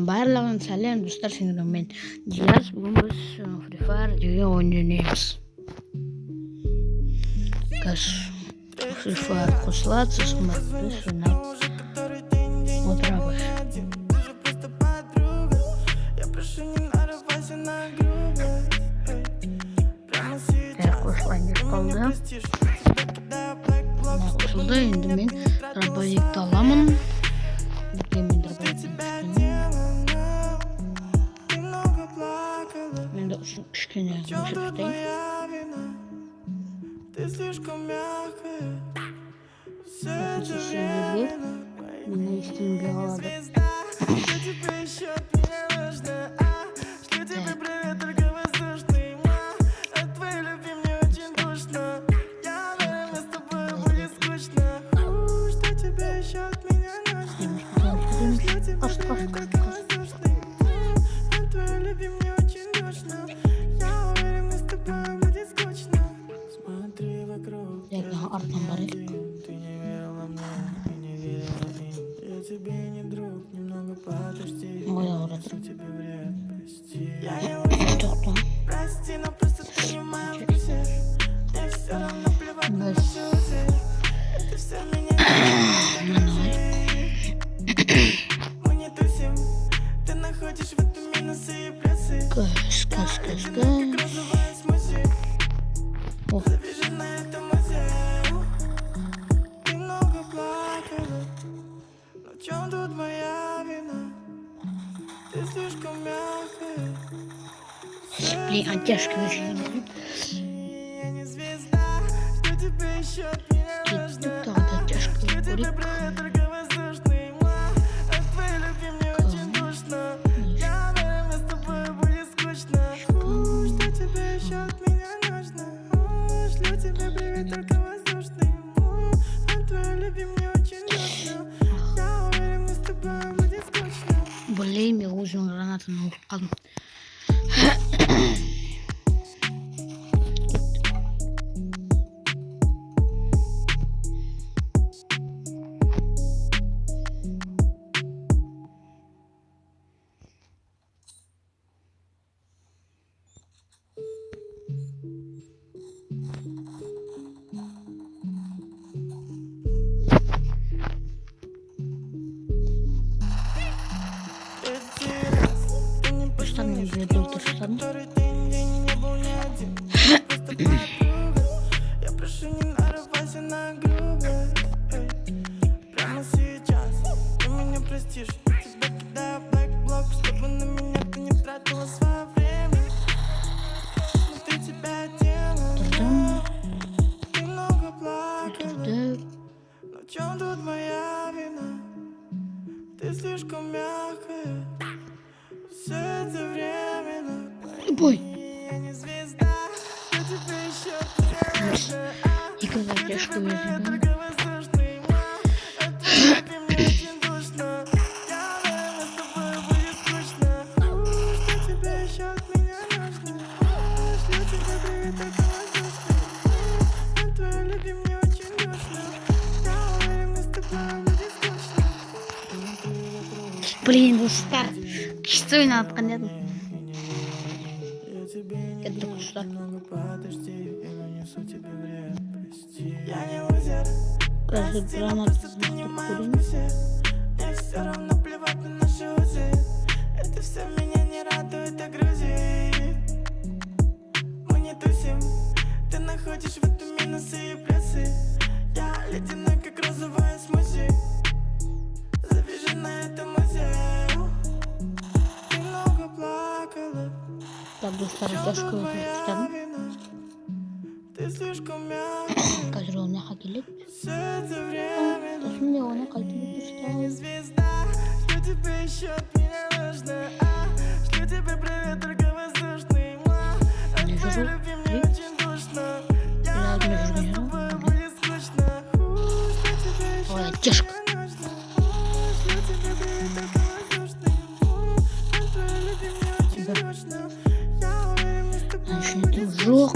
барлығын сәлем достар, сендермен мен Диас. Бүгін біз Free Fire деген ойын ойнаймыз. Free Fire қосылады, сосын біз ойнап отырамыз. Қосылайын деп қалды. Қосылды, енді мен дробовикті аламын. Мен де кішкене өшіртейін. Мені естімге қалады. Артынан барайық. Ойда қарады. Тоқтам. Блин, а тяжко очень. Тогда тяжко будет. Блин, я уже гранату на упал. Я прошу, не нарывайся на грубое. Прямо сейчас ты меня простишь. Тебя кидаю в бэкблок, чтобы на меня ты не тратила свое время. Внутри тебя делала, ты много плакала. Но в чем тут моя вина? Ты слишком мягкая. Все это временно. Бой. И когда тяжко выживаем. Блин, бұл старт. Күшті ойнатқан едім. Кетті құштар. Каждый гранат мне все равно плевать на наши узы. Это все меня не радует, а грузит. Мы не тусим, ты находишь в этом минусы и плюсы. Я ледяной, как розовая смузи. Завяжи на этом музее. Ты много плакала. Так, достар тяжко выживаем. Ты слишком мягкая. Қазір оны қателік. Все это время. Сосын да оны қайтып Я звезда, что тебе еще от меня нужно? Шлю тебе привет, только воздушный. От твоей любви мне очень душно. Я уверена, с тобой будет скучно. Что тебе еще от меня нужно? Шлю тебе привет, только воздушный. От твоей любви мне очень душно. Я уверена, с тобой будет скучно.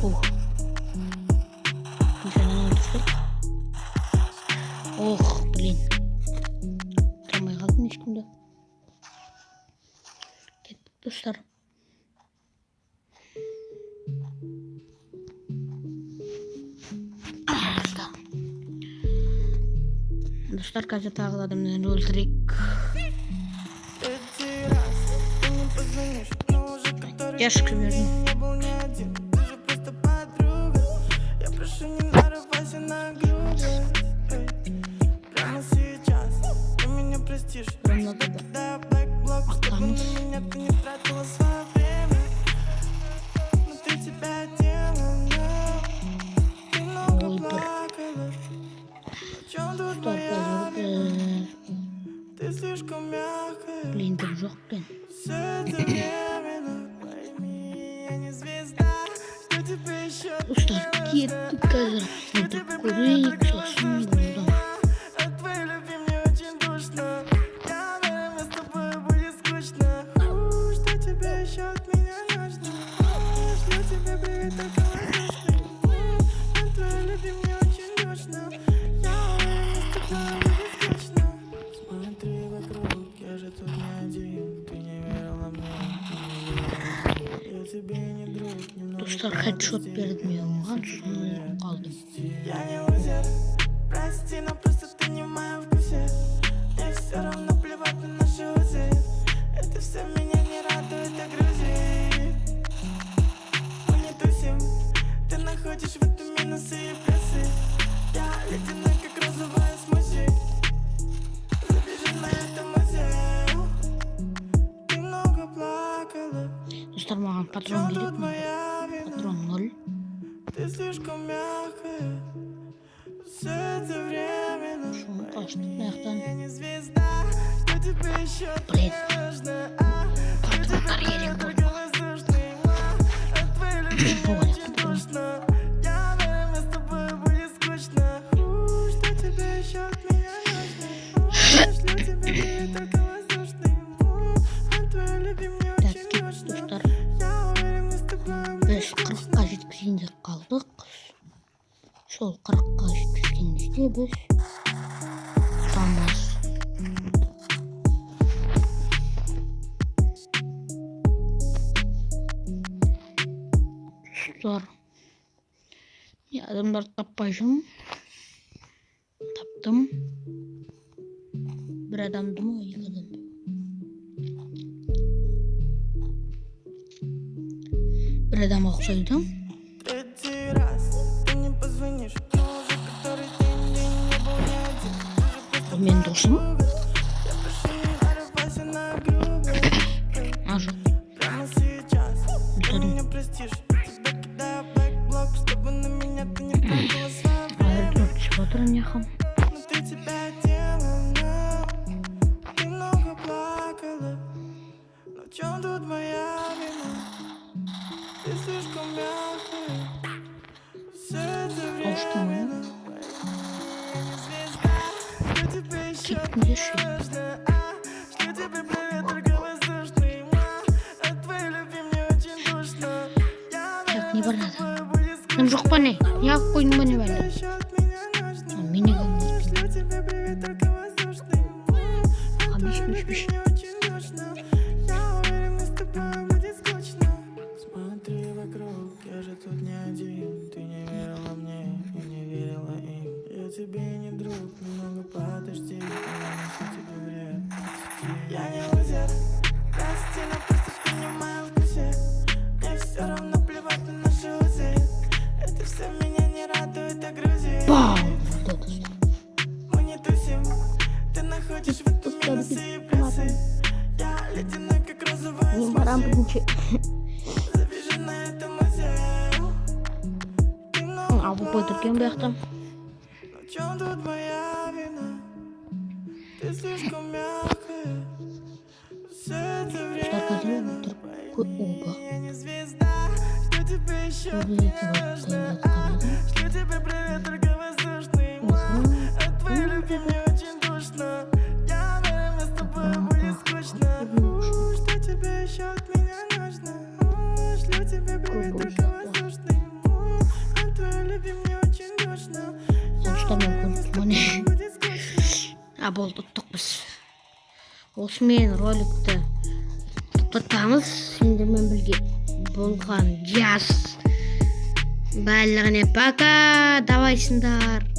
Фух. Ничего не надо. достар. Достар, қазір тағы да адамдарды өлтірейік. Третий раз ты не позвонишь, но уже который Я ж день верну. я был не один, ты же просто подруга. Я прошу, не нарывайся на грубость, эй. Прямо сейчас ты меня простишь. Прям надо, да. Кидаю бэкблок, чтобы на меня ты не тратила свое время. Внутри тебя дело, но ты много Ой, плакала. В чем тут Стоп, моя қазір вина? Ты слишком мягкая. блин, деп жоқ екен. Все это временно, пойми, я не звезда, что тебе еще Достар, кеттік қазір. Өлтіріп көрейік, сосын болды. от твоей любви мне очень душно. Я уверен, мы с тобой будет скучно. Что тебе еще от меня нужно? Шлю тебе привет только воздушный. От твоей любви мне очень душно. Я уверен, мы с тобой будет скучно. Смотри вокруг, я же тут не один. Ты не верила мне, я тебе не друг, немного Достар, хедшот бердім оған, соны қалдым. я не лузер, прости, но просто ты не в моем вкусе. Мне все равно плевать на наши узы. Это все меня не радует, а грузит. Мы не тусим, ты находишь в этом минусы и плюсы. Я ледяной, как розовая смузи. Забежанная это музей. Ты много плакала. Достар, маған В патрон чем керек тут ме? моя вина? Патрон 0. Ты слишком мягкая. Все это временно. Шоны қашты маяқтан. Я не звезда, что тебе еще Блин. нужно? Патрон карьерик болды. Только воздушный. От твоей любви мне Ой, очень душно. Я уверен, мы с тобой будет скучно. Что тебе еще от меня нужно? Шлю тебе привет только воздушный. От твоей любви мне очень Тәтті душно. достар. Я уверен, мы с тобой Біз будет 40-қа жеткізгенде қалдық. Сол 40-қа жеткізгенде біз ұтамыз. Достар, мен адамдарды таппай жүрмін. Таптым. Bir adamdı mı? İki adam. Bir adam ұқсайды. Третий раз ты не позвонишь, но уже который день я был не один. Ты же просто Ол менің досым. я прошу, не нарывайся на грубость. А, жоқ. Прямо сейчас ты Өлтірдім. меня простишь. Тебя кидаю бэкблок, чтобы на меня ты не тратила свое время. Айлы шығып отыр нехам. Внутри тебя дело, но ты много плакала. Но в чем тут моя вина? Ты слишком мягкая. Все это временно. Я не звезда, что тебе еще Кетінде ше. нужно? Шлю тебе привет только воздушный. От твоей любви мне очень душно. Я Так, не уверен, барады. с тобой будет Мен жоқ па не? Неғып қойдың ба не скучно. бәлі? Еще от меня нужно. Мені қалмайды. Шлю тебе привет только воздушный. А, От биш, твоей биш, любви биш. мне очень душно. Я уверен, мы с тобой будет скучно. Смотри вокруг, я же тут не один. Ты не верила мне и не верила им. Я тебе не друг, немного подожди. Я несу тебе вред. Я не лузер, прости, но просто ты не в моем вкусе. Мне все равно плевать на наши узы. Это все меня не радует, а грузит. Бау! Болды достар. Мы не тусим, ты находишь в этом минусы и плюсы. Я ледяной, как розовая Мен барам смузи. бірінші. Завяжи на этом музее. Ты много Алып отырген бұл жақтан. Но в чем тут моя вина? Ты слишком мягкая. Все это Достар, қазір время. отырып оба. Я не звезда, что тебе еще Көбейті нужно? қарадым. Шлю тебе привет, только воздушный. От твоей любви мне очень душно. Я уверен, мы с тобой будет скучно. Что тебе еще от меня нужно? Шлю тебе привет, только воздушный. От твоей любви мне очень душно. Я Sonuçta ben уверен, мы с konuştum. тобой будет скучно. Болды ұттық біз. Осы мен роликті тоқтатамыз. Сендермен бірге болған жас. Барлығына пока. Давайсыңдар.